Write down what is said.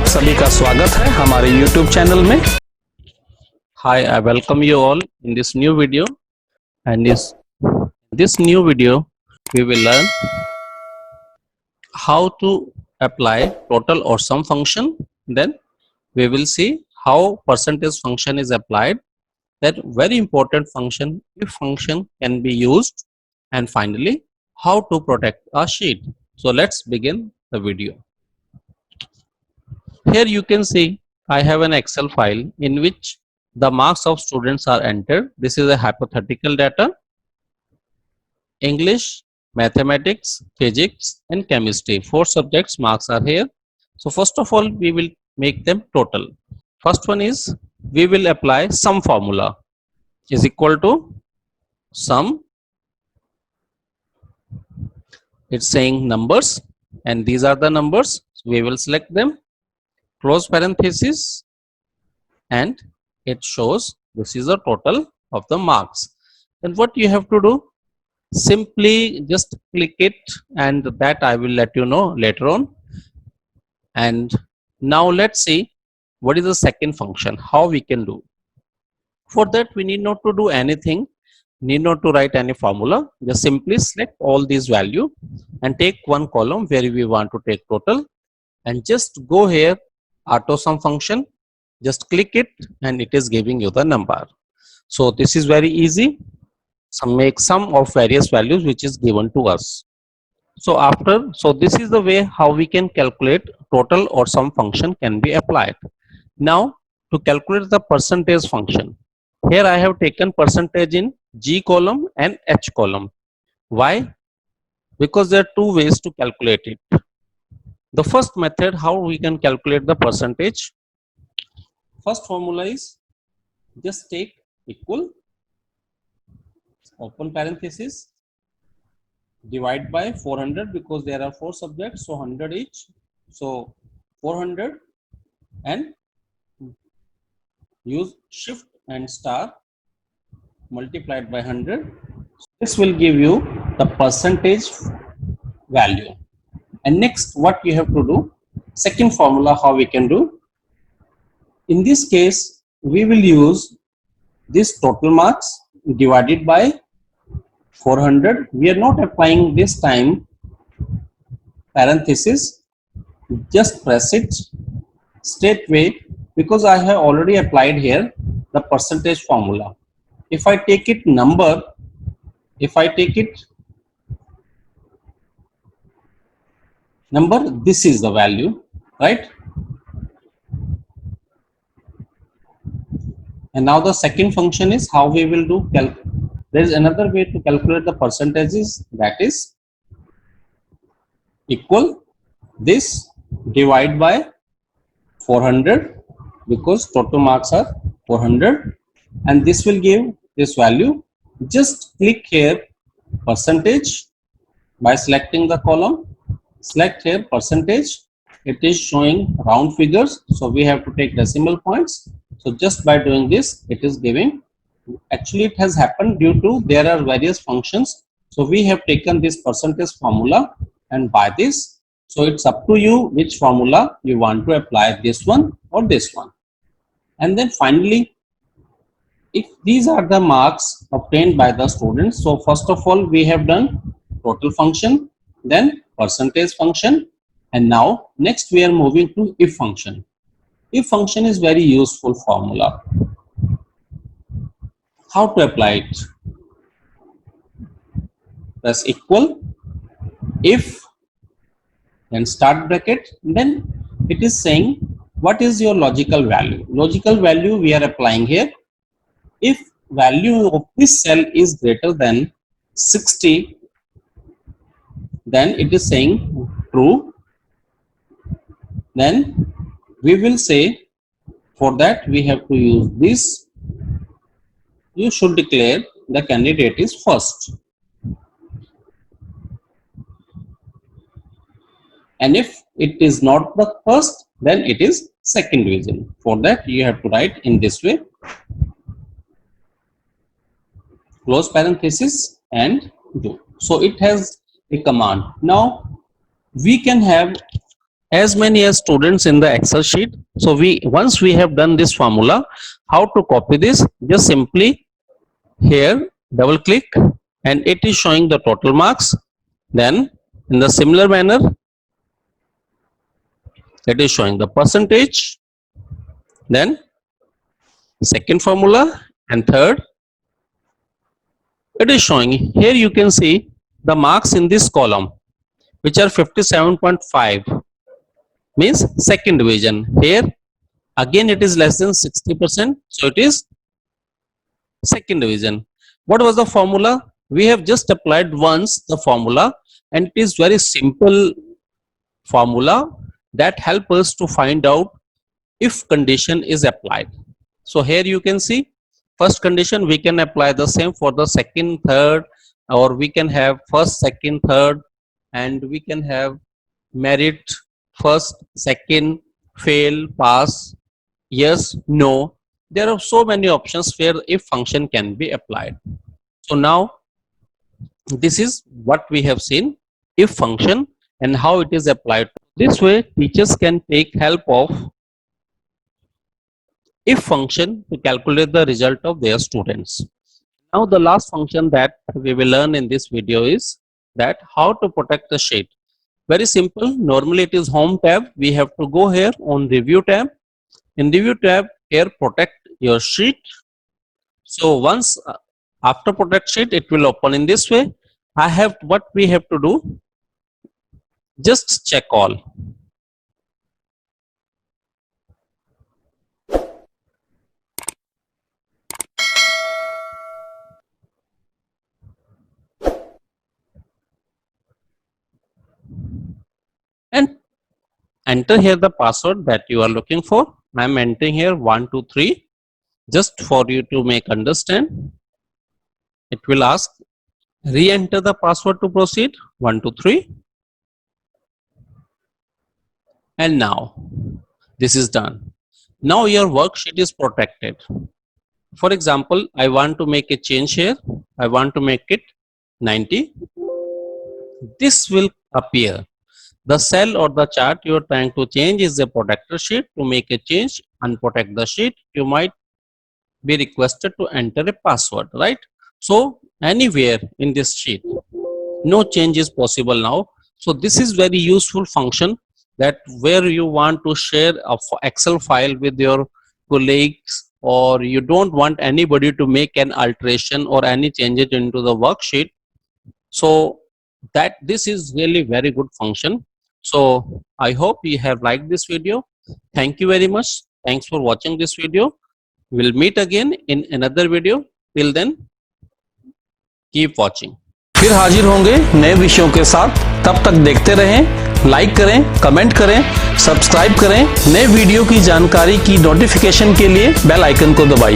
सभी का स्वागत है हमारे YouTube चैनल में। Hi, I welcome you all in this new video, and this new video we will learn how to apply total or sum function. Then we will see how percentage function is applied, that very important function, if function can be used, and finally how to protect a sheet. So let's begin the video. Here you can see I have an Excel file in which the marks of students are entered. This is a hypothetical data. English, mathematics, physics and chemistry, 4 subjects marks are here. So first of all we will make them total. First one is we will apply sum formula is equal to sum. It's saying numbers and these are the numbers. So we will select them, close parenthesis, and it shows this is the total of the marks. And what you have to do, simply just click it, and that I will let you know later on. And now let's see what is the second function, how we can do. For that we need not to do anything, need not to write any formula, just simply select all these value and take one column where we want to take total, and just go here auto sum function, just click it and it is giving you the number. So this is very easy. Make sum of various values which is given to us. So this is the way how we can calculate total or sum function can be applied. Now to calculate the percentage function, here I have taken percentage in G column and H column. Why? Because there are two ways to calculate it. The first method how we can calculate the percentage, first formula is just take equal, open parenthesis, divide by 400 because there are 4 subjects, so 100 each, so 400, and use shift and star multiplied by 100. This will give you the percentage value. And next what you have to do, second formula how we can do, in this case we will use this total marks divided by 400. We are not applying this time parenthesis, just press it straightway because I have already applied here the percentage formula. If I take it number, this is the value, right? And now the second function is how we will do there is another way to calculate the percentages, that is equal this divide by 400 because total marks are 400, and this will give this value. Just click here percentage by selecting the column, select here percentage, it is showing round figures, so we have to take decimal points. So just by doing this it is giving, actually it has happened due to there are various functions, so we have taken this percentage formula and by this, so it's up to you which formula you want to apply, this one or this one. And then finally, if these are the marks obtained by the students, so first of all we have done total function, then percentage function, and now next we are moving to if function. If function is very useful formula. How to apply it? Press equal, if, and start bracket, then it is saying what is your logical value. Logical value we are applying here. If value of this cell is greater than 60, then it is saying true. Then we will say, for that we have to use this, you should declare the candidate is first, and if it is not the first, then it is second division. For that you have to write in this way, close parenthesis and do. So it has a command. Now we can have as many as students in the Excel sheet. So once we have done this formula, how to copy this? Just simply here double click and it is showing the total marks. Then in the similar manner, it is showing the percentage. Then second formula and third, it is showing here. You can see the marks in this column, which are 57.5, means second division. Here again it is less than 60%, so it is second division. What was the formula? We have just applied once the formula, and it is very simple formula that help us to find out if condition is applied. So here you can see first condition, we can apply the same for the second, third, or we can have first, second, third, and we can have merit, first, second, fail, pass, yes, no. There are so many options where if function can be applied. So now this is what we have seen, if function and how it is applied. This way teachers can take help of if function to calculate the result of their students. Now the last function that we will learn in this video is that how to protect the sheet. Very simple. Normally it is home tab. We have to go here on review tab. In review tab, here protect your sheet. So once after protect sheet, it will open in this way. What we have to do, just check all. And enter here the password that you are looking for. I am entering here 123 just for you to make understand. It will ask re-enter the password to proceed 123, and now this is done. Now your worksheet is protected. For example, I want to make a change here. I want to make it 90. This will appear. The cell or the chart you are trying to change is a protector sheet. To make a change, unprotect the sheet, you might be requested to enter a password, right? So anywhere in this sheet, no change is possible now. So this is very useful function that where you want to share a Excel file with your colleagues, or you don't want anybody to make an alteration or any changes into the worksheet. So that this is really very good function. So I hope you have liked this video. Thank you very much. Thanks for watching this video. We'll meet again in another video. Till then, keep watching. फिर हाजिर होंगे नए विषयों के साथ। तब तक देखते रहें, लाइक करें, कमेंट करें, सब्सक्राइब करें। नए वीडियो की जानकारी की नोटिफिकेशन के लिए बेल आइकन को दबाइए।